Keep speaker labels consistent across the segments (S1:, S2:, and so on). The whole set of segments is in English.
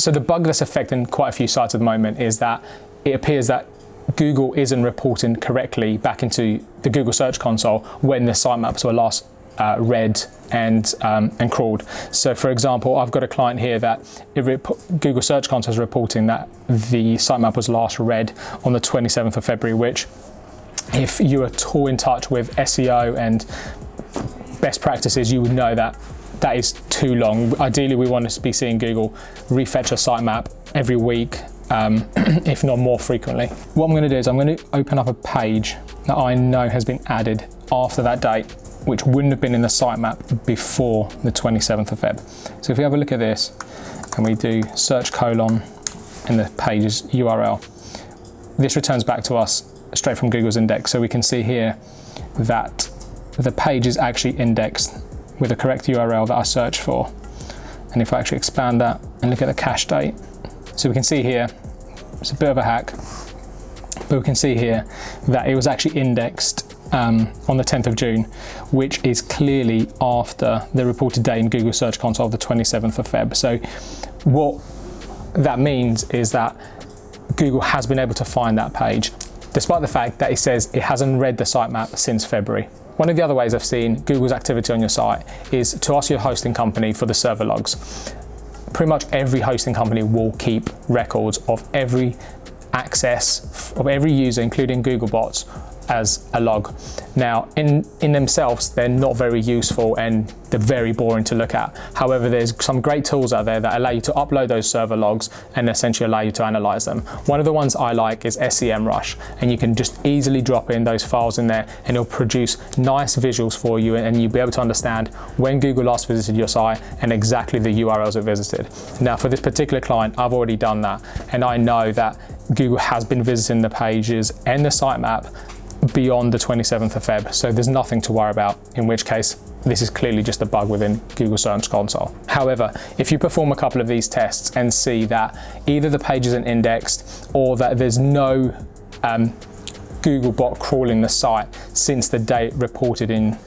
S1: So the bug that's affecting quite a few sites at the moment is that it appears that Google isn't reporting correctly back into the Google Search Console when the sitemaps were last read and crawled. So for example, I've got a client here that Google Search Console is reporting that the sitemap was last read on the 27th of February, which, if you are at all in touch with SEO and best practices, you would know that that is too long. Ideally, we want to be seeing Google refetch a sitemap every week, if not more frequently. What I'm going to do is I'm going to open up a page that I know has been added after that date, which wouldn't have been in the sitemap before the 27th of Feb. So if we have a look at this and we do search colon in the page's URL, this returns back to us straight from Google's index. So we can see here that the page is actually indexed with the correct URL that I searched for. And if I actually expand that and look at the cache date, so we can see here, it's a bit of a hack, but we can see here that it was actually indexed on the 10th of June, which is clearly after the reported date in Google Search Console of the 27th of Feb. So what that means is that Google has been able to find that page, despite the fact that it says it hasn't read the sitemap since February. One of the other ways I've seen Google's activity on your site is to ask your hosting company for the server logs. Pretty much every hosting company will keep records of every access of every user, including Googlebots, as a log. Now, in themselves, they're not very useful and they're very boring to look at. However, there's some great tools out there that allow you to upload those server logs and essentially allow you to analyze them. One of the ones I like is SEMrush, and you can just easily drop in those files in there and it'll produce nice visuals for you, and you'll be able to understand when Google last visited your site and exactly the URLs it visited. Now, for this particular client, I've already done that, and I know that Google has been visiting the pages and the sitemap beyond the 27th of Feb, so there's nothing to worry about, in which case this is clearly just a bug within Google Search Console. However, if you perform a couple of these tests and see that either the page isn't indexed or that there's no Googlebot crawling the site since the date reported in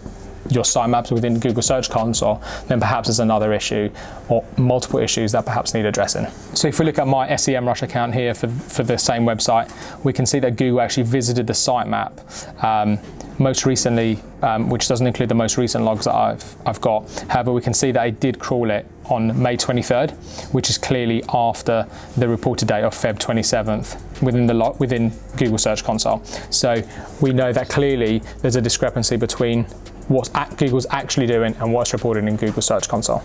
S1: your sitemaps within Google Search Console, then perhaps there's another issue or multiple issues that perhaps need addressing. So if we look at my SEMrush account here for the same website, we can see that Google actually visited the sitemap most recently, which doesn't include the most recent logs that I've got. However, we can see that it did crawl it on May 23rd, which is clearly after the reported date of Feb 27th within Google Search Console. So we know that clearly there's a discrepancy between what Google's actually doing and what's reported in Google Search Console.